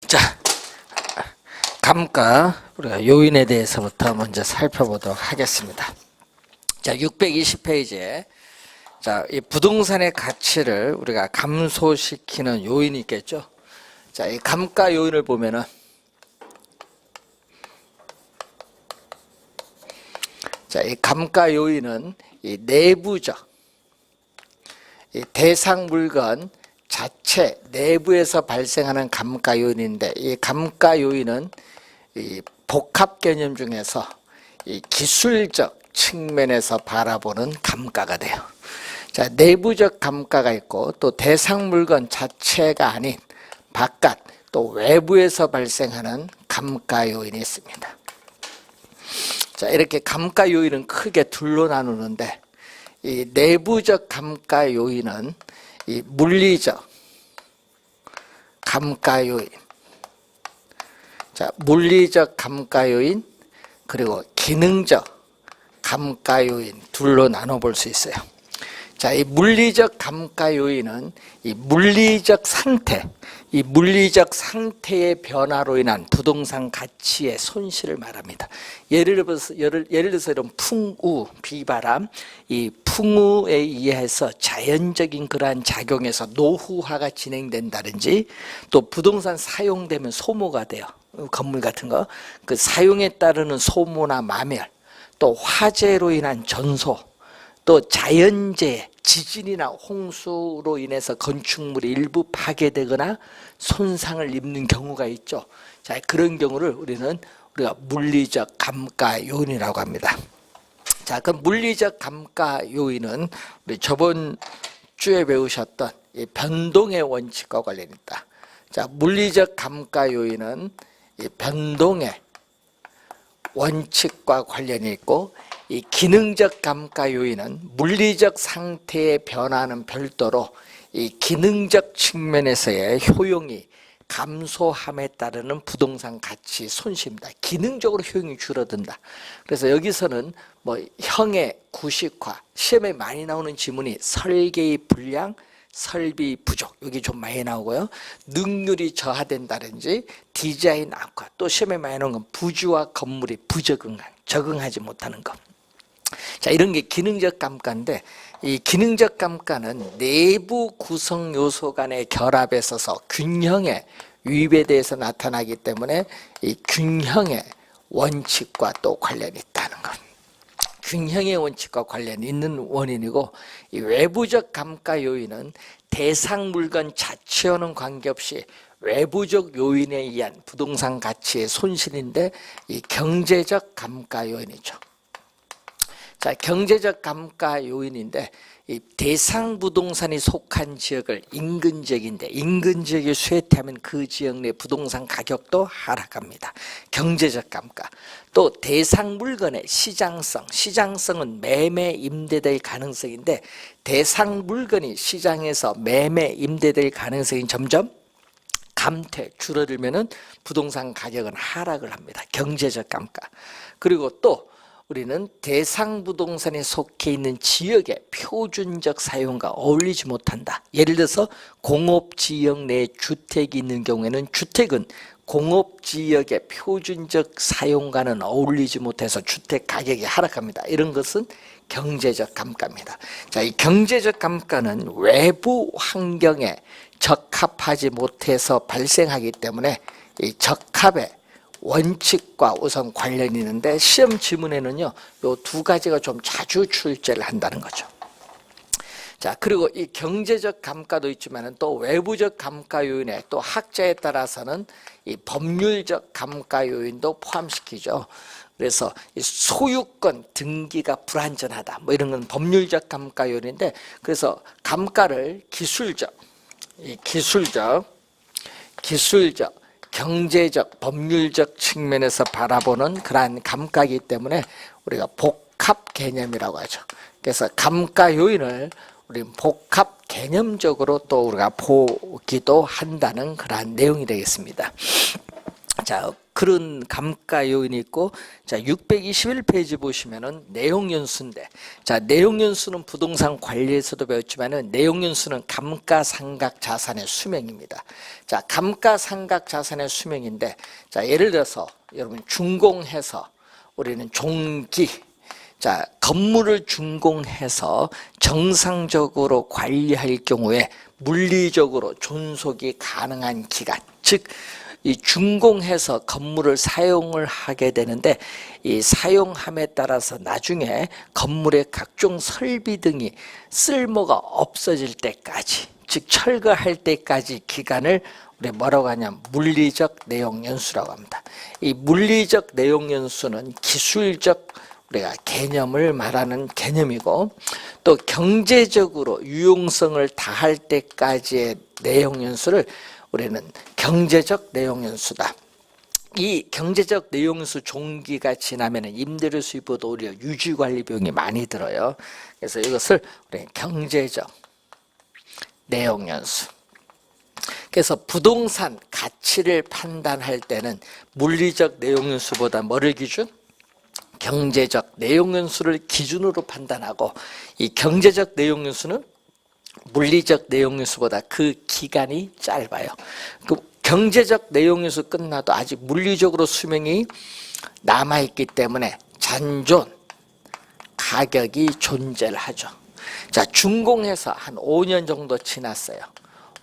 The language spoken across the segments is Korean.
자, 감가 우리가 요인에 대해서부터 먼저 살펴보도록 하겠습니다. 자, 620페이지에 자, 이 부동산의 가치를 우리가 감소시키는 요인이 있겠죠. 자, 이 감가 요인을 보면은 자, 이 감가 요인은 이 내부적 이 대상 물건 자체 내부에서 발생하는 감가 요인인데, 이 감가 요인은 이 복합 개념 중에서 이 기술적 측면에서 바라보는 감가가 돼요. 자, 내부적 감가가 있고 또 대상 물건 자체가 아닌 바깥 또 외부에서 발생하는 감가 요인이 있습니다. 자, 이렇게 감가 요인은 크게 둘로 나누는데, 이 내부적 감가 요인은 이 물리적 감가 요인, 자, 물리적 감가 요인 그리고 기능적 감가 요인 둘로 나눠 볼 수 있어요. 자, 이 물리적 감가 요인은 이 물리적 상태, 이 물리적 상태의 변화로 인한 부동산 가치의 손실을 말합니다. 예를 들어서 이런 풍우, 비바람, 이 풍우에 의해서 자연적인 그러한 작용에서 노후화가 진행된다든지, 또 부동산 사용되면 소모가 돼요. 건물 같은 거, 그 사용에 따르는 소모나 마멸, 또 화재로 인한 전소, 또 자연재해, 지진이나 홍수로 인해서 건축물이 일부 파괴되거나 손상을 입는 경우가 있죠. 자, 그런 경우를 우리가 물리적 감가 요인이라고 합니다. 자, 그럼 물리적 감가 요인은 우리 저번 주에 배우셨던 이 변동의 원칙과 관련이 있다. 자, 물리적 감가 요인은 이 변동의 원칙과 관련이 있고, 이 기능적 감가 요인은 물리적 상태의 변화는 별도로 이 기능적 측면에서의 효용이 감소함에 따르는 부동산 가치 손실입니다. 기능적으로 효용이 줄어든다. 그래서 여기서는 뭐 형의 구식화, 시험에 많이 나오는 지문이 설계의 불량, 설비 부족, 여기 좀 많이 나오고요. 능률이 저하된다든지 디자인 악화, 또 시험에 많이 나오는 건 부지와 건물이 적응하지 못하는 것. 자, 이런 게 기능적 감가인데, 이 기능적 감가는 내부 구성 요소 간의 결합에 있어서 균형의 위배에 대해서 나타나기 때문에 이 균형의 원칙과 또 관련이 있다는 것. 균형의 원칙과 관련이 있는 원인이고, 이 외부적 감가 요인은 대상 물건 자체와는 관계없이 외부적 요인에 의한 부동산 가치의 손실인데, 이 경제적 감가 요인이죠. 자, 경제적 감가 요인인데, 이 대상 부동산이 속한 지역을 인근 지역인데, 인근 지역에 쇠퇴하면 그 지역 내 부동산 가격도 하락합니다. 경제적 감가. 또 대상 물건의 시장성은 매매 임대될 가능성인데, 대상 물건이 시장에서 매매 임대될 가능성이 점점 줄어들면은 부동산 가격은 하락을 합니다. 경제적 감가. 그리고 또 우리는 대상 부동산에 속해 있는 지역의 표준적 사용과 어울리지 못한다. 예를 들어서 공업지역 내에 주택이 있는 경우에는 주택은 공업지역의 표준적 사용과는 어울리지 못해서 주택 가격이 하락합니다. 이런 것은 경제적 감가입니다. 자, 이 경제적 감가는 외부 환경에 적합하지 못해서 발생하기 때문에 이 적합의 원칙과 우선 관련이 있는데, 시험 지문에는요, 요 두 가지가 좀 자주 출제를 한다는 거죠. 자, 그리고 이 경제적 감가도 있지만 또 외부적 감가 요인에 또 학자에 따라서는 이 법률적 감가 요인도 포함시키죠. 그래서 이 소유권 등기가 불완전하다, 뭐 이런 건 법률적 감가 요인인데, 그래서 감가를 기술적, 경제적, 법률적 측면에서 바라보는 그러한 감가이기 때문에 우리가 복합 개념이라고 하죠. 그래서 감가 요인을 우리 복합 개념적으로 또 우리가 보기도 한다는 그러한 내용이 되겠습니다. 자, 그런 감가 요인이 있고, 자, 621페이지 보시면은 내용 연수인데, 자, 내용 연수는 부동산 관리에서도 배웠지만은 내용 연수는 감가상각 자산의 수명입니다. 자, 감가상각 자산의 수명인데, 자, 예를 들어서 여러분 준공해서 우리는 종기, 자, 건물을 준공해서 정상적으로 관리할 경우에 물리적으로 존속이 가능한 기간, 즉 이 준공해서 건물을 사용을 하게 되는데, 이 사용함에 따라서 나중에 건물의 각종 설비 등이 쓸모가 없어질 때까지, 즉 철거할 때까지 기간을 우리 뭐라고 하냐면 물리적 내용 연수라고 합니다. 이 물리적 내용 연수는 기술적 우리가 개념을 말하는 개념이고, 또 경제적으로 유용성을 다할 때까지의 내용 연수를 우리는 경제적 내용 연수다. 이 경제적 내용 연수 종기가 지나면 임대료 수입보다 오히려 유지 관리 비용이 많이 들어요. 그래서 이것을 우리 경제적 내용 연수. 그래서 부동산 가치를 판단할 때는 물리적 내용 연수보다 뭐를 기준? 경제적 내용 연수를 기준으로 판단하고, 이 경제적 내용 연수는 물리적 내용 연수보다 그 기간이 짧아요. 그 경제적 내용 연수 끝나도 아직 물리적으로 수명이 남아있기 때문에 잔존 가격이 존재를 하죠. 자, 준공해서 한 5년 정도 지났어요.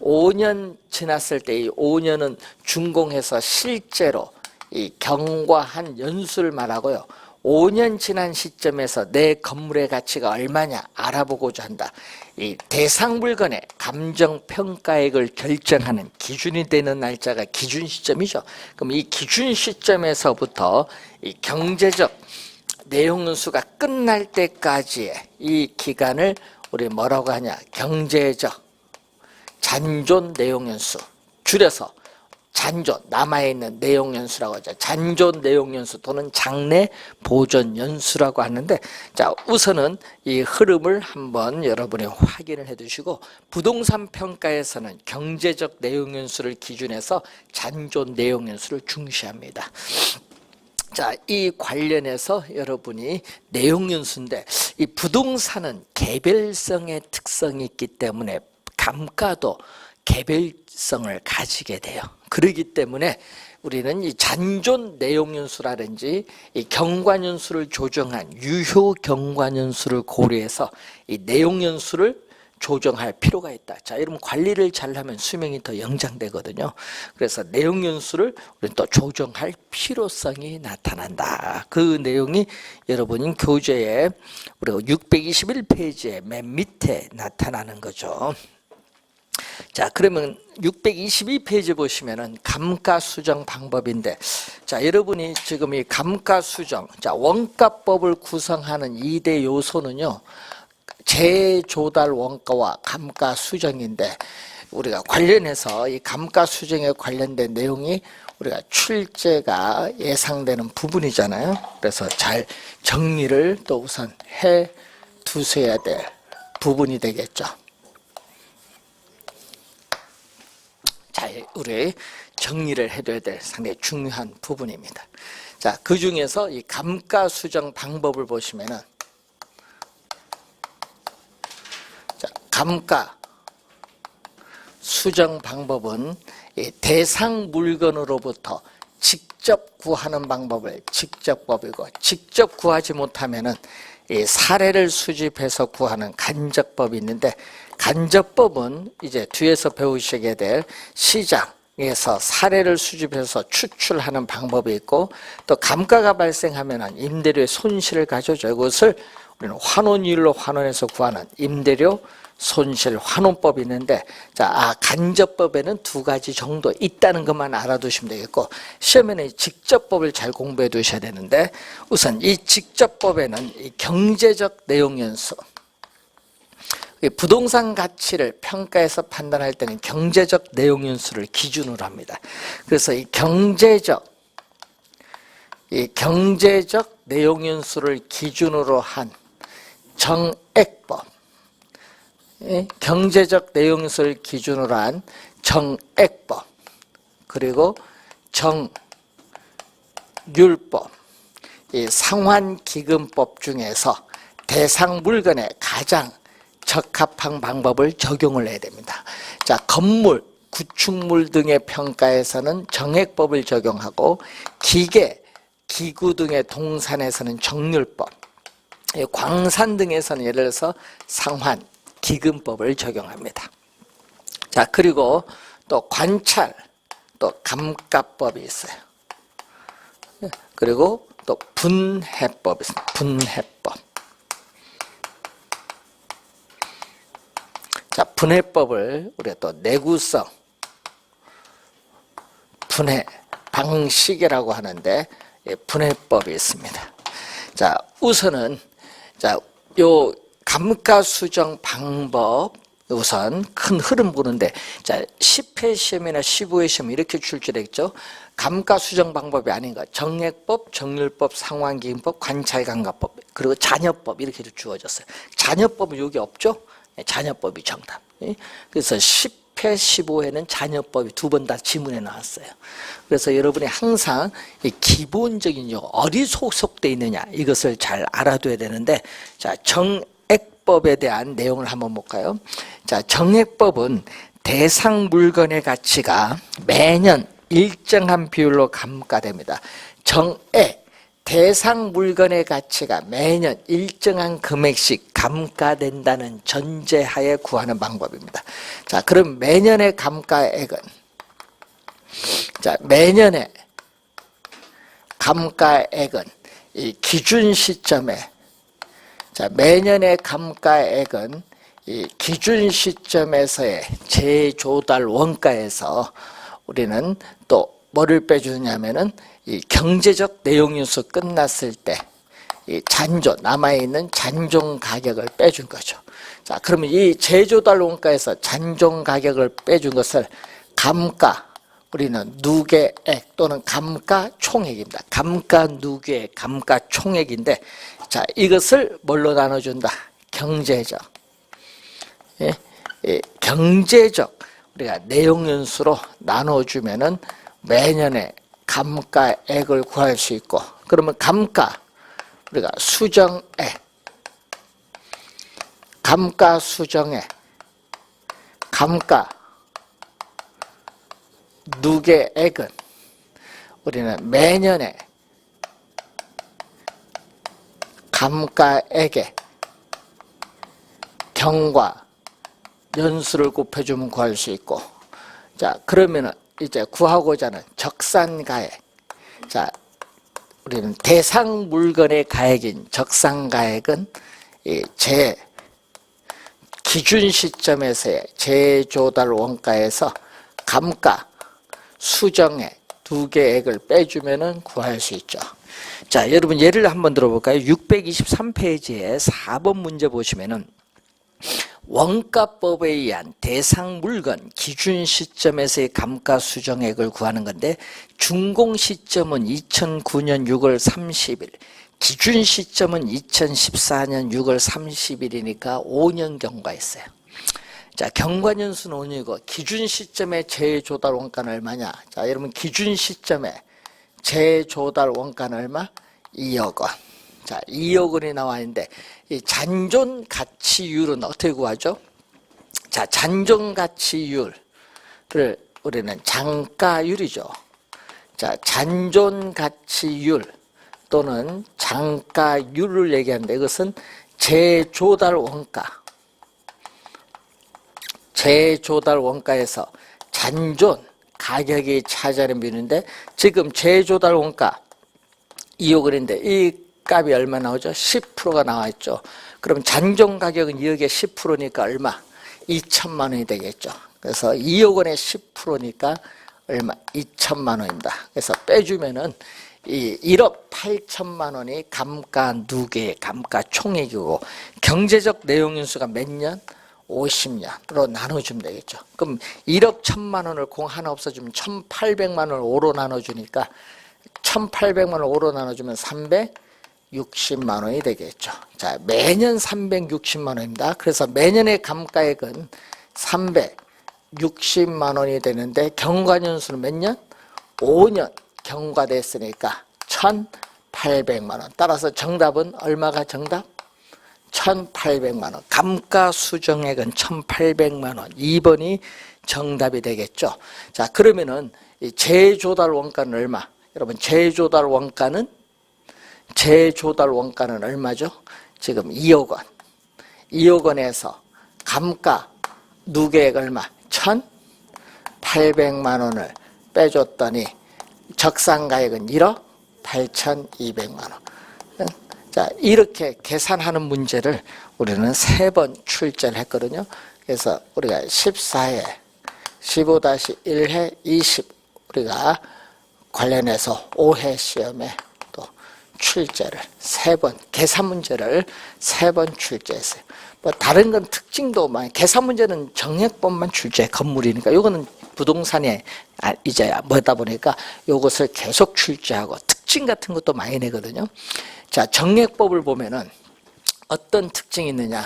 5년 지났을 때 이 5년은 준공해서 실제로 이 경과한 연수를 말하고요. 5년 지난 시점에서 내 건물의 가치가 얼마냐 알아보고자 한다. 이 대상 물건의 감정 평가액을 결정하는 기준이 되는 날짜가 기준 시점이죠. 그럼 이 기준 시점에서부터 이 경제적 내용 연수가 끝날 때까지의 이 기간을 우리 뭐라고 하냐? 경제적 잔존 내용 연수, 줄여서 잔존, 남아있는 내용 연수라고 하죠. 잔존 내용 연수 또는 장래 보존 연수라고 하는데, 자, 우선은 이 흐름을 한번 여러분이 확인을 해 두시고, 부동산 평가에서는 경제적 내용 연수를 기준해서 잔존 내용 연수를 중시합니다. 자, 이 관련해서 여러분이 내용 연수인데, 이 부동산은 개별성의 특성이 있기 때문에 감가도 개별성을 가지게 돼요. 그렇기 때문에 우리는 이 잔존 내용 연수라든지 이 경관 연수를 조정한 유효 경관 연수를 고려해서 이 내용 연수를 조정할 필요가 있다. 자, 여러분 관리를 잘하면 수명이 더 연장되거든요. 그래서 내용 연수를 우리는 또 조정할 필요성이 나타난다. 그 내용이 여러분이 교재에 우리가 621페이지에 맨 밑에 나타나는 거죠. 자, 그러면 622페이지 보시면은 감가 수정 방법인데, 자, 여러분이 지금 이 감가 수정, 자, 원가법을 구성하는 2대 요소는요, 재조달 원가와 감가 수정인데, 우리가 관련해서 이 감가 수정에 관련된 내용이 우리가 출제가 예상되는 부분이잖아요. 그래서 잘 정리를 또 우선 해 두셔야 될 부분이 되겠죠. 자, 우리 정리를 해둬야 될 상당히 중요한 부분입니다. 자, 그 중에서 이 감가 수정 방법을 보시면은, 자, 감가 수정 방법은 이 대상 물건으로부터 직접 구하는 방법을 직접법이고, 직접 구하지 못하면은 이 사례를 수집해서 구하는 간접법이 있는데, 간접법은 이제 뒤에서 배우시게 될 시장에서 사례를 수집해서 추출하는 방법이 있고, 또 감가가 발생하면 임대료의 손실을 가져줘. 이것을 우리는 환원율로 환원해서 구하는 임대료 손실 환원법이 있는데, 자, 간접법에는 2가지 정도 있다는 것만 알아두시면 되겠고, 시험에는 직접법을 잘 공부해 두셔야 되는데, 우선 이 직접법에는 이 경제적 내용 연수, 부동산 가치를 평가해서 판단할 때는 경제적 내용 연수를 기준으로 합니다. 그래서 이 경제적 내용 연수를 기준으로 한 정액법, 경제적 내용 연수를 기준으로 한 정액법, 그리고 율법, 이 상환기금법 중에서 대상 물건에 가장 적합한 방법을 적용을 해야 됩니다. 자, 건물, 구축물 등의 평가에서는 정액법을 적용하고 기계, 기구 등의 동산에서는 정률법, 광산 등에서는 예를 들어서 상환, 기금법을 적용합니다. 자, 그리고 또 관찰, 또 감가법이 있어요. 그리고 또 분해법이 있습니다. 분해법. 자, 분해법을 우리가 또 내구성, 분해 방식이라고 하는데 분해법이 있습니다. 자, 우선은 자, 요 감가수정 방법 우선 큰 흐름 보는데, 자, 10회 시험이나 15회 시험 이렇게 출제되겠죠. 감가수정 방법이 아닌가. 정액법, 정률법, 상환기금법, 관찰감가법, 그리고 잔여법 이렇게 주어졌어요. 잔여법은 여기 없죠. 잔여법이 정답. 그래서 10회, 15회는 잔여법이 두 번 다 지문에 나왔어요. 그래서 여러분이 항상 이 기본적인 어디 소속되어 있느냐 이것을 잘 알아둬야 되는데, 자, 정액법에 대한 내용을 한번 볼까요? 자, 정액법은 대상 물건의 가치가 매년 일정한 비율로 감가됩니다. 정액, 대상 물건의 가치가 매년 일정한 금액씩 감가된다는 전제하에 구하는 방법입니다. 자, 그럼 매년의 감가액은, 자, 매년의 감가액은 이 기준 시점에, 자, 매년의 감가액은 이 기준 시점에서의 재조달 원가에서 우리는 또 뭐를 빼주냐면은 이 경제적 내용윤수 끝났을 때 이 잔존, 남아있는 잔존 가격을 빼준 거죠. 자, 그러면 이 재조달 원가에서 잔존 가격을 빼준 것을 감가, 우리는 누계액 또는 감가총액입니다. 감가누계액, 감가총액인데, 자, 이것을 뭘로 나눠준다? 경제적. 예? 예, 경제적 우리가 내용윤수로 나눠주면은 매년에 감가액을 구할 수 있고, 그러면 감가 우리가 수정액, 감가 수정액, 감가 누계액은 우리는 매년에 감가액의 경과 연수를 곱해주면 구할 수 있고, 자, 그러면은 이제 구하고자 하는 적산가액, 자, 우리는 대상 물건의 가액인 적산가액은 제 기준 시점에서의 재조달 원가에서 감가 수정액 두 개액을 빼주면은 구할 수 있죠. 자, 여러분 예를 한번 들어볼까요? 623페이지에 4번 문제 보시면은 원가법에 의한 대상 물건 기준 시점에서의 감가 수정액을 구하는 건데, 준공 시점은 2009년 6월 30일, 기준 시점은 2014년 6월 30일이니까 5년 경과했어요. 자, 경과년수는 5년이고 기준 시점의 재조달 원가는 얼마냐? 자, 여러분 기준 시점에 재조달 원가는 얼마? 2억 원. 자, 2억 원이 나와 있는데 이 잔존 가치율은 어떻게 구하죠? 자, 잔존 가치율을 우리는 장가율이죠. 자, 잔존 가치율 또는 장가율을 얘기하는데, 이것은 재조달 원가, 재조달 원가에서 잔존 가격이 차지하는 비율인데, 지금 재조달 원가 2억 원인데 이 값이 얼마 나오죠? 10%가 나와 있죠. 그럼 잔존 가격은 2억에 10%니까 얼마? 2천만 원이 되겠죠. 그래서 2억 원에 10%니까 얼마? 2천만 원입니다. 그래서 빼주면은 이 1억 8천만 원이 감가 누계, 감가 총액이고, 경제적 내용인수가 몇 년? 50년으로 나눠주면 되겠죠. 그럼 1억 1천만 원을 공 하나 없어주면 1,800만 원을 5로 나눠주니까 1,800만 원을 5로 나눠주면 360만 원이 되겠죠. 자, 매년 360만 원입니다. 그래서 매년의 감가액은 360만 원이 되는데 경과년수는 몇 년? 5년 경과됐으니까 1,800만 원. 따라서 정답은 얼마가 정답? 1,800만 원. 감가수정액은 1,800만 원. 2번이 정답이 되겠죠. 자, 그러면은 이 재조달 원가는 얼마? 여러분, 재조달 원가는 얼마죠? 지금 2억 원. 2억 원에서 감가 누계액 얼마? 1,800만 원을 빼줬더니 적산가액은 1억 8,200만 원. 자, 이렇게 계산하는 문제를 우리는 3번 출제를 했거든요. 그래서 우리가 14회, 15-1회, 20 우리가 관련해서 5회 시험에 또 출제를 3번, 계산 문제를 3번 출제했어요. 뭐 다른 건 특징도 많이, 계산 문제는 정액법만 출제, 건물이니까 요거는 부동산에 이제 뭐다 보니까 요것을 계속 출제하고 특징 같은 것도 많이 내거든요. 자, 정액법을 보면은 어떤 특징이 있느냐?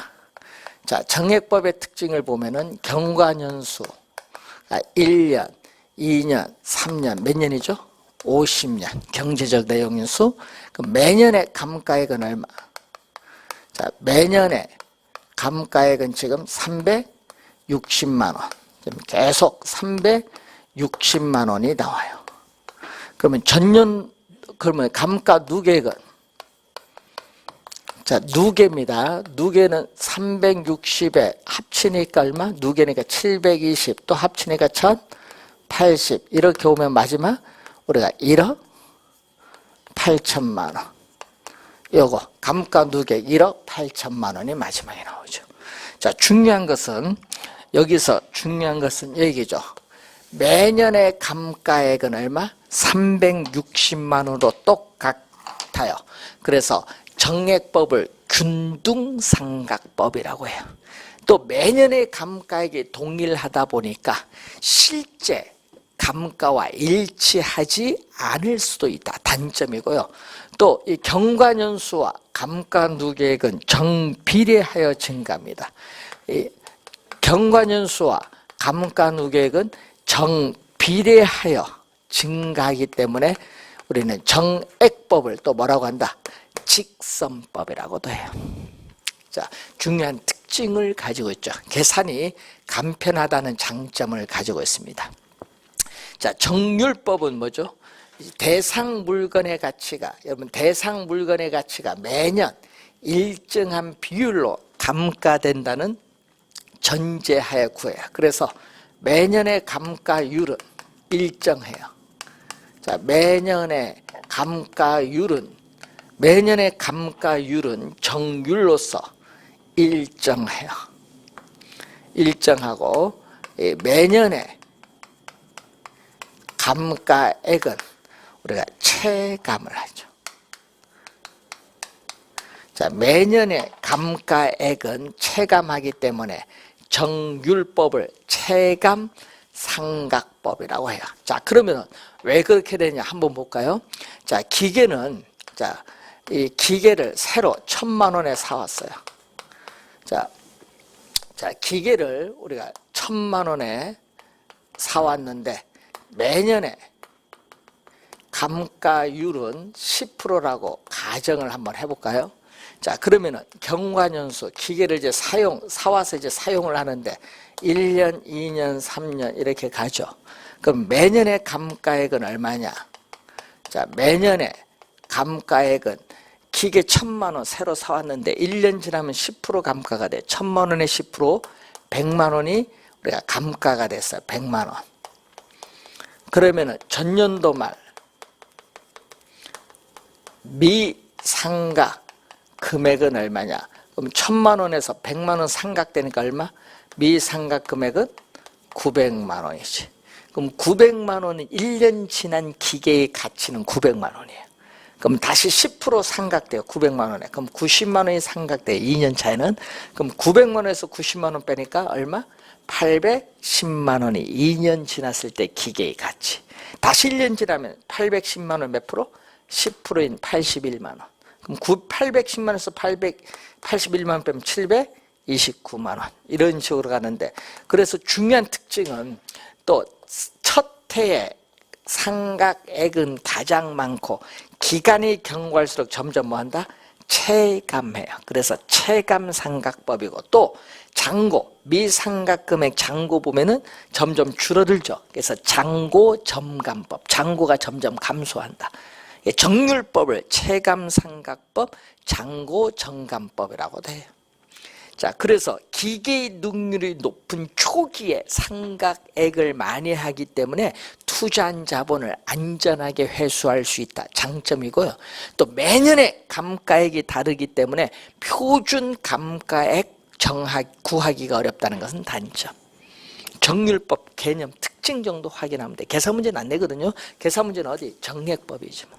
자, 정액법의 특징을 보면은 경과년수 1년, 2년, 3년, 몇 년이죠? 50년. 경제적 내용인수. 그럼 매년의 감가액은 얼마? 자, 매년의 감가액은 지금 360만 원. 지금 계속 360만 원이 나와요. 그러면 전년, 그러면 감가 누계액은? 자, 누계입니다. 누계는 360에 합치니까 얼마? 누계니까 720, 또 합치니까 1080. 이렇게 오면 마지막 우리가 1억 8천만 원. 요거 감가 누계 1억 8천만 원이 마지막에 나오죠. 자, 중요한 것은 여기서 중요한 것은 얘기죠. 매년의 감가액은 얼마? 360만 원으로 똑같아요. 그래서 정액법을 균등상각법이라고 해요. 또 매년의 감가액이 동일하다 보니까 실제 감가와 일치하지 않을 수도 있다. 단점이고요. 또 이 경과년수와 감가 누계액은 정비례하여 증가합니다. 이 경과년수와 감가 누계액은 정비례하여 증가하기 때문에 우리는 정액법을 또 뭐라고 한다? 직선법이라고도 해요. 자, 중요한 특징을 가지고 있죠. 계산이 간편하다는 장점을 가지고 있습니다. 자, 정률법은 뭐죠? 대상 물건의 가치가, 여러분 대상 물건의 가치가 매년 일정한 비율로 감가된다는 전제하에 구해요. 그래서 매년의 감가율은 일정해요. 자, 매년의 감가율은 정률로서 일정해요. 일정하고 매년의 감가액은 우리가 체감을 하죠. 자, 매년의 감가액은 체감하기 때문에 정률법을 체감 상각법이라고 해요. 자, 그러면 왜 그렇게 되냐 한번 볼까요? 자, 기계는 이 기계를 새로 1,000만 원에 사왔어요. 자, 기계를 우리가 1,000만 원에 사왔는데 매년에 감가율은 10%라고 가정을 한번 해볼까요? 자, 그러면은 경과년수 기계를 이제 사와서 이제 사용을 하는데 1년, 2년, 3년 이렇게 가죠. 그럼 매년의 감가액은 얼마냐? 자, 매년의 감가액은 기계 1,000만 원 새로 사왔는데 1년 지나면 10% 감가가 돼. 1,000만 원에 10%, 100만 원이 우리가 감가가 됐어요. 100만 원. 그러면은 전년도 말 미상각 금액은 얼마냐? 그럼 1,000만 원에서 100만 원 상각되니까 얼마? 미상각 금액은 900만 원이지. 그럼 900만 원은 1년 지난 기계의 가치는 900만 원이에요. 그럼 다시 10% 상각돼요. 900만 원에. 그럼 90만 원이 상각돼요. 2년 차에는. 그럼 900만 원에서 90만 원 빼니까 얼마? 810만 원이 2년 지났을 때 기계의 가치. 다시 1년 지나면 810만 원 몇 프로? 10%인 81만 원. 그럼 810만 원에서 881만 원 빼면 729만 원. 이런 식으로 가는데, 그래서 중요한 특징은 또 첫 해에 삼각액은 가장 많고 기간이 경과할수록 점점 뭐한다? 체감해요. 그래서 체감삼각법이고, 또 잔고, 미삼각금액 잔고 보면은 점점 줄어들죠. 그래서 잔고점감법, 잔고가 점점 감소한다. 정률법을 체감삼각법, 잔고점감법이라고도 해요. 자, 그래서 기계 능률이 높은 초기에 삼각액을 많이 하기 때문에 투자한 자본을 안전하게 회수할 수 있다. 장점이고요. 또 매년의 감가액이 다르기 때문에 표준 감가액 구하기가 어렵다는 것은 단점. 정률법 개념 특징 정도 확인하면 돼. 계산 문제는 안 내거든요. 계산 문제는 어디? 정액법이지 뭐.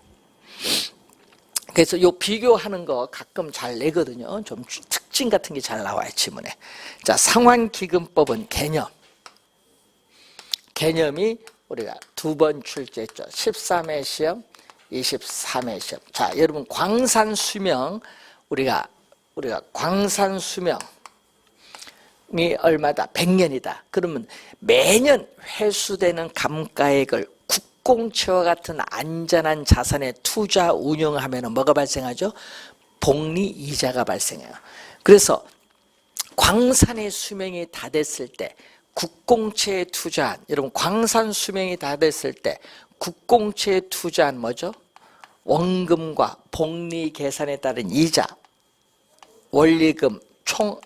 그래서 요 비교하는 거 가끔 잘 내거든요. 좀 특징 같은 게 잘 나와요, 지문에. 자, 상환기금법은 개념이 우리가 2번 출제했죠. 13회 시험, 23회 시험. 자, 여러분 광산수명, 우리가 광산수명이 얼마다? 100년이다. 그러면 매년 회수되는 감가액을 국공채와 같은 안전한 자산에 투자 운용하면 뭐가 발생하죠? 복리이자가 발생해요. 그래서 광산의 수명이 다 됐을 때 국공채에 투자한, 여러분 광산 수명이 다 됐을 때 국공채에 투자한 뭐죠? 원금과 복리 계산에 따른 이자, 원리금 총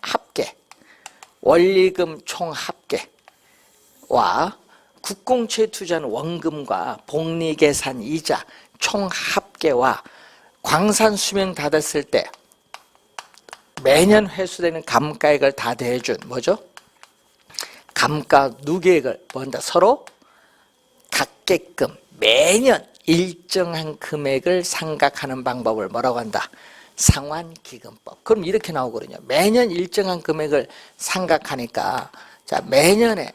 합계와 국공채에 투자한 원금과 복리 계산 이자 총 합계와 광산 수명 다 됐을 때 매년 회수되는 감가액을 다 대해준 뭐죠? 감가 누계액을 뭔다? 서로 같게끔 매년 일정한 금액을 상각하는 방법을 뭐라고 한다? 상환기금법. 그럼 이렇게 나오거든요. 매년 일정한 금액을 상각하니까, 자, 매년에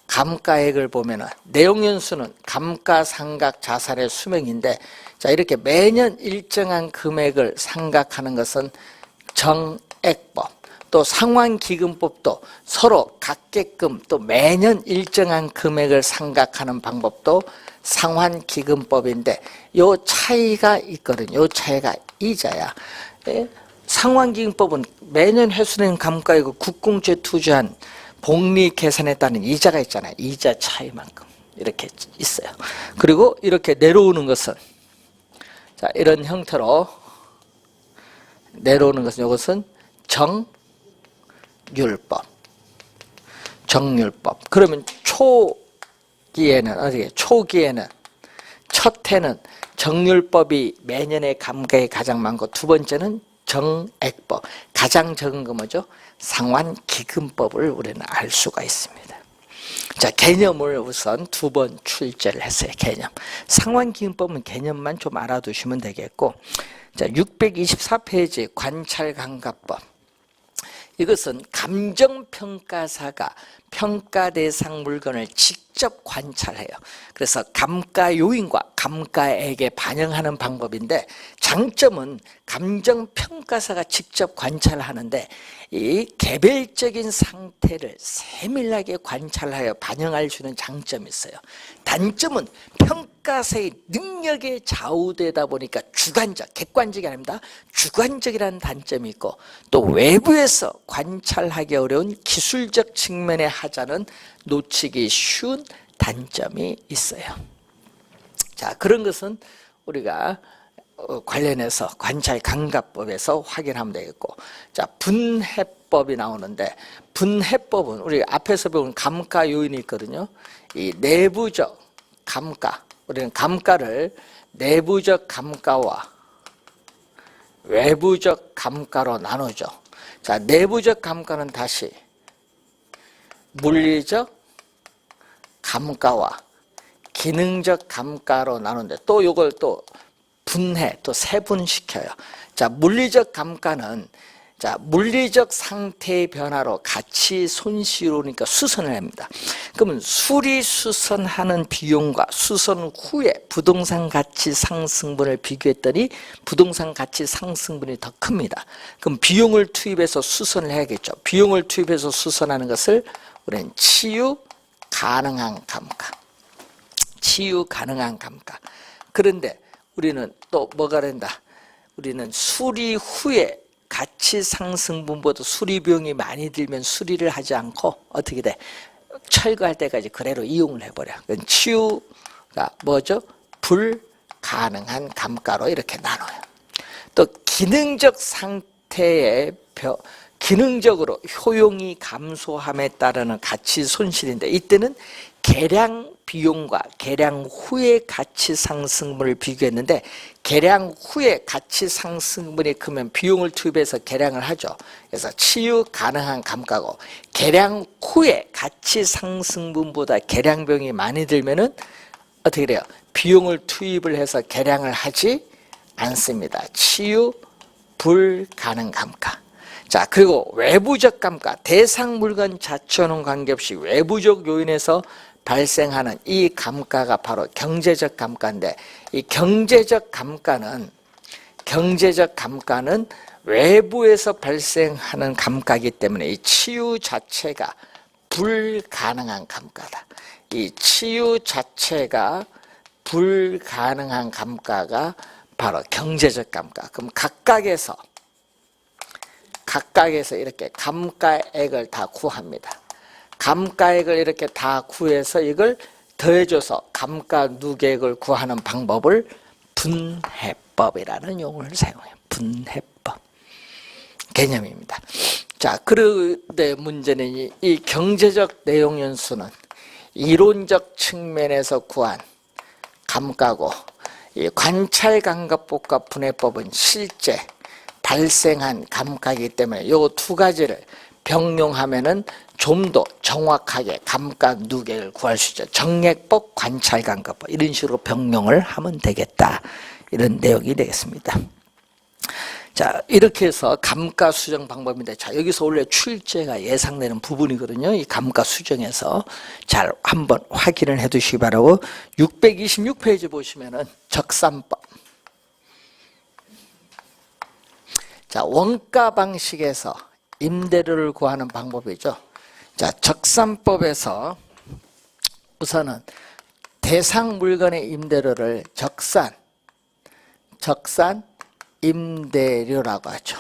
감가액을 보면은 내용연수는 감가상각 자산의 수명인데, 자, 이렇게 매년 일정한 금액을 상각하는 것은 정액법. 또 상환기금법도 서로 같게끔 또 매년 일정한 금액을 상각하는 방법도 상환기금법인데, 요 차이가 있거든요. 요 차이가 이자야. 상환기금법은 매년 회수되는 감가액을 국공채에 투자한 복리 계산에 따른 이자가 있잖아요. 이자 차이만큼 이렇게 있어요. 그리고 이렇게 내려오는 것은, 자, 이런 형태로 내려오는 것은, 이것은 정률법. 그러면 초기에는 첫 해는 정률법이 매년의 감가액이 가장 많고, 두 번째는 정액법, 가장 적은 거 뭐죠? 상환기금법을 우리는 알 수가 있습니다. 자, 개념을 우선 2번 출제를 했어요. 개념. 상환기금법은 개념만 좀 알아두시면 되겠고, 자, 624페이지 관찰감가법. 이것은 감정평가사가 평가 대상 물건을 직접 관찰해요. 그래서 감가 요인과 감가액에 반영하는 방법인데, 장점은 감정평가사가 직접 관찰하는데 이 개별적인 상태를 세밀하게 관찰하여 반영할 수 있는 장점이 있어요. 단점은 평가사의 능력에 좌우되다 보니까 주관적, 객관적이 아닙니다. 주관적이라는 단점이 있고, 또 외부에서 관찰하기 어려운 기술적 측면의 하자는 놓치기 쉬운 단점이 있어요. 자, 그런 것은 우리가 관련해서 관찰감가법에서 확인하면 되겠고, 자, 분해법이 나오는데, 분해법은 우리 앞에서 배운 감가 요인이 있거든요. 이 내부적 감가, 우리는 감가를 내부적 감가와 외부적 감가로 나누죠. 자, 내부적 감가는 다시 물리적 감가와 기능적 감가로 나누는데, 또 이걸 또 분해, 또 세분시켜요. 자, 물리적 감가는, 자, 물리적 상태의 변화로 가치 손실오니까 수선을 합니다. 그러면 수리수선하는 비용과 수선 후에 부동산 가치 상승분을 비교했더니 부동산 가치 상승분이 더 큽니다. 그럼 비용을 투입해서 수선을 해야겠죠. 비용을 투입해서 수선하는 것을 우리는 치유 가능한 감가. 치유 가능한 감가. 그런데 우리는 또 뭐가 된다? 우리는 수리 후에 가치 상승분보다 수리 비용이 많이 들면 수리를 하지 않고 어떻게 돼? 철거할 때까지 그대로 이용을 해버려. 그건 치유가 뭐죠? 불가능한 감가로 이렇게 나눠요. 또 기능적 상태의 기능적으로 효용이 감소함에 따르는 가치 손실인데, 이때는 개량 비용과 개량 후의 가치 상승분을 비교했는데, 개량 후에 가치 상승분이 크면 비용을 투입해서 개량을 하죠. 그래서 치유 가능한 감가고, 개량 후에 가치 상승분보다 개량 비용이 많이 들면은 어떻게 돼요? 비용을 투입을 해서 개량을 하지 않습니다. 치유 불가능 감가. 자, 그리고 외부적 감가, 대상 물건 자체와는 관계없이 외부적 요인에서 발생하는 이 감가가 바로 경제적 감가인데, 이 경제적 감가는 외부에서 발생하는 감가이기 때문에 이 치유 자체가 불가능한 감가다. 이 치유 자체가 불가능한 감가가 바로 경제적 감가. 그럼 각각에서 이렇게 감가액을 다 구합니다. 감가액을 이렇게 다 구해서 이걸 더해줘서 감가 누계액을 구하는 방법을 분해법이라는 용어를 사용해요. 분해법 개념입니다. 자, 그런데 문제는 이 경제적 내용 연수는 이론적 측면에서 구한 감가고, 이 관찰감가법과 분해법은 실제 발생한 감가이기 때문에 이 두 가지를 병용하면은 좀 더 정확하게 감가 누계를 구할 수 있죠. 정액법, 관찰감가법 이런 식으로 병용을 하면 되겠다, 이런 내용이 되겠습니다. 자, 이렇게 해서 감가 수정 방법인데, 자, 여기서 원래 출제가 예상되는 부분이거든요. 이 감가 수정에서 잘 한번 확인을 해 두시기 바라고, 626페이지 보시면은 적산법. 자, 원가 방식에서 임대료를 구하는 방법이죠. 자, 적산법에서 우선은 대상 물건의 임대료를 적산 임대료라고 하죠.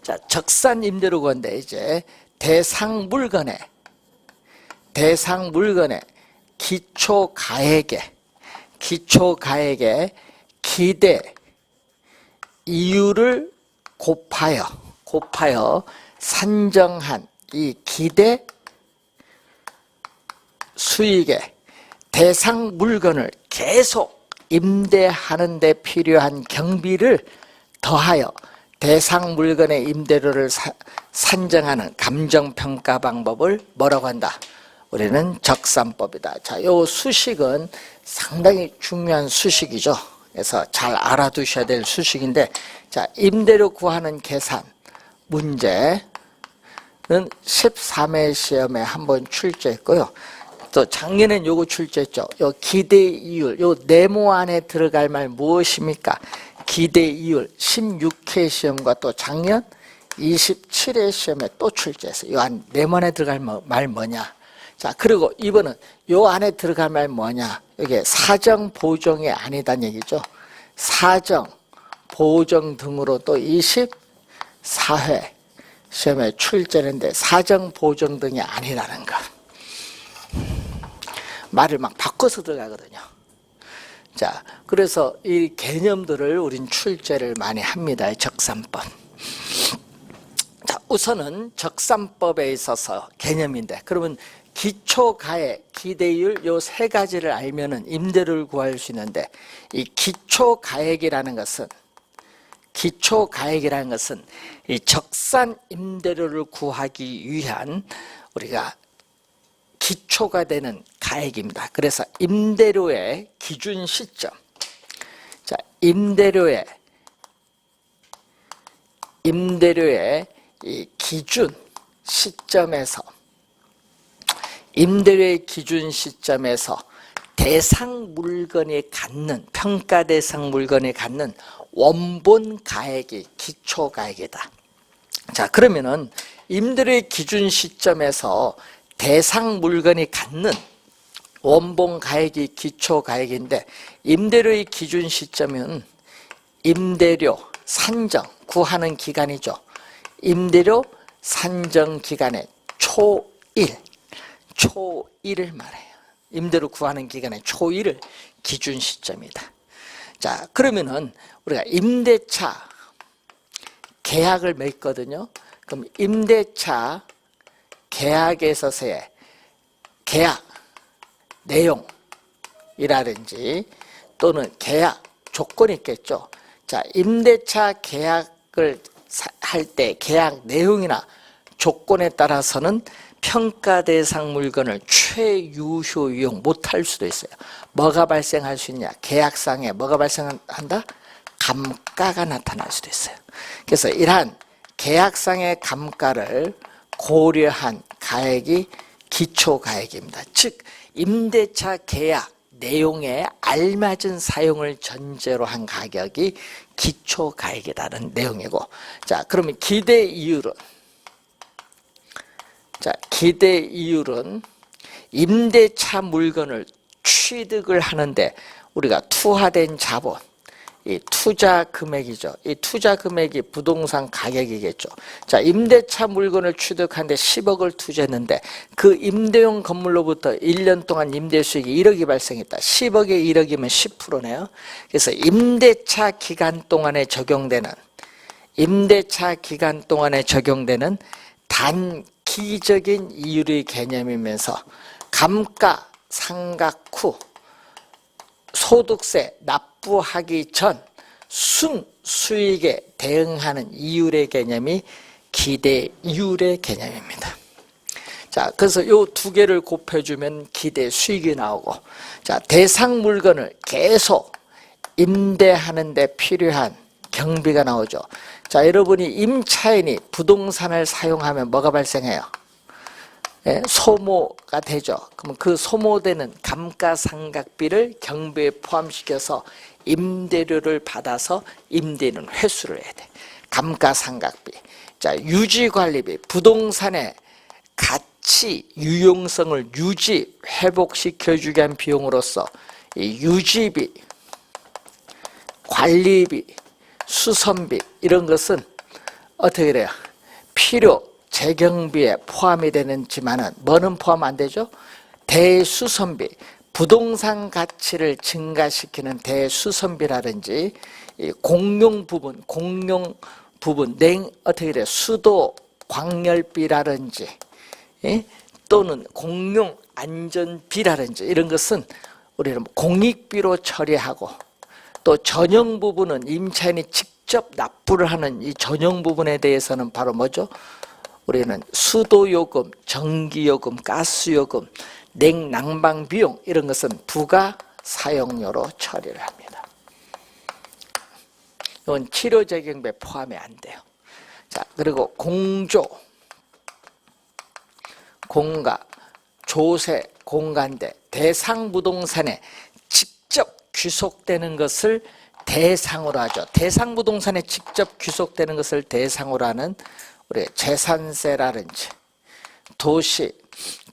자, 적산 임대료 구한데, 이제 대상 물건의 기초 가액의 기대 이율을 곱하여 산정한 이 기대 수익에 대상 물건을 계속 임대하는 데 필요한 경비를 더하여 대상 물건의 임대료를 산정하는 감정평가 방법을 뭐라고 한다? 우리는 적산법이다. 자, 요 수식은 상당히 중요한 수식이죠. 그래서 잘 알아두셔야 될 수식인데, 자, 임대료 구하는 계산 문제는 13회 시험에 한번 출제했고요. 또 작년엔 요거 출제했죠. 요 기대이율, 요 네모 안에 들어갈 말 무엇입니까? 기대이율 16회 시험과 또 작년 27회 시험에 또 출제했어요. 요 안 네모 안에 들어갈 말 뭐냐? 자, 그리고 이번은 요 안에 들어갈 말 뭐냐? 이게 사정 보정이 아니다는 얘기죠. 사정, 보정 등으로 또 24회 시험에 출제했는데 사정, 보정 등이 아니라는 거. 말을 막 바꿔서 들어가거든요. 자, 그래서 이 개념들을 우린 출제를 많이 합니다. 적산법. 자, 우선은 적산법에 있어서 개념인데, 그러면 기초가액, 기대율 요 세 가지를 알면은 임대료를 구할 수 있는데, 이 기초가액이라는 것은 이 적산 임대료를 구하기 위한 우리가 기초가 되는 가액입니다. 그래서 임대료의 기준 시점, 자, 임대료의 이 기준 시점에서 대상 물건이 갖는, 평가 대상 물건이 갖는 원본 가액이 기초 가액이다. 자, 그러면은 임대료의 기준 시점에서 대상 물건이 갖는 원본 가액이 기초 가액인데 임대료의 기준 시점은 임대료 산정 구하는 기간이죠. 임대료 산정 기간의 초일을 말해요. 임대료 구하는 기간의 초일을 기준 시점이다. 자, 그러면은 우리가 임대차 계약을 맺거든요. 그럼 임대차 계약에 있어서의 계약 내용이라든지 또는 계약 조건이 있겠죠. 자, 임대차 계약을 할 때 계약 내용이나 조건에 따라서는 평가 대상 물건을 최유효 이용 못할 수도 있어요. 뭐가 발생할 수 있냐? 계약상에 뭐가 발생한다? 감가가 나타날 수도 있어요. 그래서 이러한 계약상의 감가를 고려한 가액이 기초가액입니다. 즉 임대차 계약 내용에 알맞은 사용을 전제로 한 가격이 기초가액이라는 내용이고, 자, 그러면 기대 이율은, 자, 기대 이율은 임대차 물건을 취득을 하는데 우리가 투하된 자본, 이 투자 금액이죠. 이 투자 금액이 부동산 가격이겠죠. 자, 임대차 물건을 취득하는데 10억을 투자했는데 그 임대용 건물로부터 1년 동안 임대 수익이 1억이 발생했다. 10억에 1억이면 10%네요. 그래서 임대차 기간 동안에 적용되는 단기적인 이율의 개념이면서 감가 상각 후 소득세 납부하기 전 순수익에 대응하는 이율의 개념이 기대 이율의 개념입니다. 자, 그래서 요 두 개를 곱해주면 기대 수익이 나오고, 자, 대상 물건을 계속 임대하는 데 필요한 경비가 나오죠. 자, 여러분이 임차인이 부동산을 사용하면 뭐가 발생해요? 예, 소모가 되죠. 그러면 그 소모되는 감가상각비를 경비에 포함시켜서 임대료를 받아서 임대인은 회수를 해야 돼. 감가상각비. 자, 유지관리비. 부동산의 가치, 유용성을 회복시켜주기 위한 비용으로서 이 유지비, 관리비, 수선비 이런 것은 어떻게 돼요? 필요 재경비에 포함이 되는지만은 뭐는 포함 안 되죠? 대수선비, 부동산 가치를 증가시키는 대수선비라든지 공용 부분 어떻게 돼요? 수도 광열비라든지 또는 공용 안전비라든지 이런 것은 우리는 공익비로 처리하고, 또 전용 부분은 임차인이 직접 납부를 하는 이 전용 부분에 대해서는 바로 뭐죠? 우리는 수도요금, 전기요금, 가스요금, 냉난방 비용 이런 것은 부가 사용료로 처리를 합니다. 이건 치료재경비에 포함이 안 돼요. 자, 그리고 공조, 공가, 조세, 공간대, 대상 부동산에 직접 귀속되는 것을 대상으로 하죠. 대상 부동산에 직접 귀속되는 것을 대상으로 하는 우리 재산세라든지 도시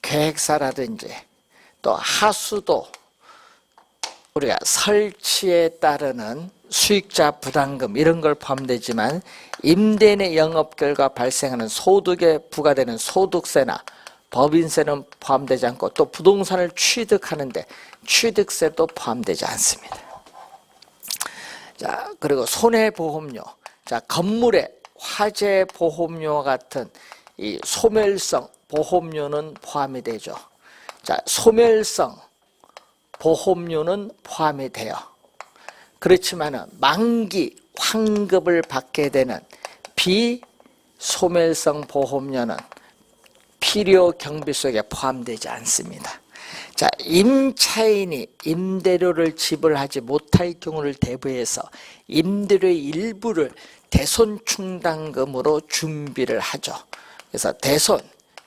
계획사라든지 또 하수도 우리가 설치에 따르는 수익자 부담금 이런 걸 포함되지만 임대인의 영업 결과 발생하는 소득에 부과되는 소득세나 법인세는 포함되지 않고, 또 부동산을 취득하는데 취득세도 포함되지 않습니다. 자, 그리고 손해보험료. 자, 건물의 화재 보험료와 같은 이 소멸성 보험료는 포함이 되죠. 자, 소멸성 보험료는 포함이 돼요. 그렇지만 만기 환급을 받게 되는 비소멸성 보험료는 필요 경비 속에 포함되지 않습니다. 자, 임차인이 임대료를 지불하지 못할 경우를 대비해서 임대료의 일부를 대손 충당금으로 준비를 하죠. 그래서 대손,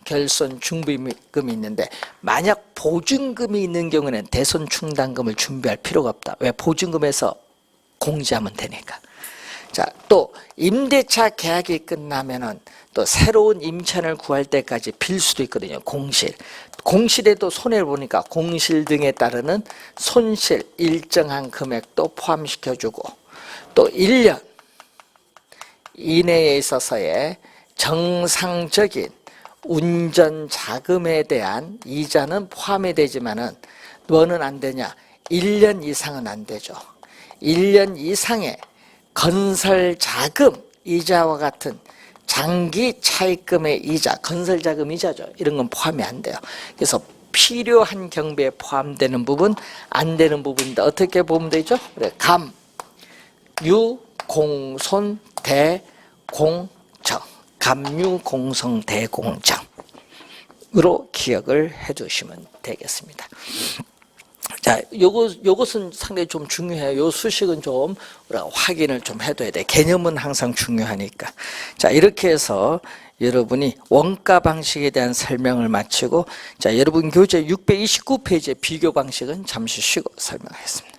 결손, 중비금이 있는데 만약 보증금이 있는 경우는 대손 충당금을 준비할 필요가 없다. 왜? 보증금에서 공제하면 되니까. 자, 또 임대차 계약이 끝나면은 또 새로운 임차인을 구할 때까지 빌 수도 있거든요. 공실. 공실에도 손해를 보니까 공실 등에 따르는 손실 일정한 금액도 포함시켜주고, 또 1년 이내에 있어서의 정상적인 운전 자금에 대한 이자는 포함이 되지만은 뭐는 안 되냐? 1년 이상은 안 되죠. 1년 이상의 건설 자금 이자와 같은 장기 차입금의 이자, 건설 자금 이자죠. 이런 건 포함이 안 돼요. 그래서 필요한 경비에 포함되는 부분, 안 되는 부분인데 어떻게 보면 되죠? 그래, 감, 유, 공손, 대, 공정. 감유, 공성, 대공정으로 기억을 해 두시면 되겠습니다. 자, 요것은 상당히 좀 중요해요. 요 수식은 좀 우리가 확인을 좀 해둬야 돼. 개념은 항상 중요하니까. 자, 이렇게 해서 여러분이 원가 방식에 대한 설명을 마치고, 자, 여러분 교재 629페이지의 비교 방식은 잠시 쉬고 설명하겠습니다.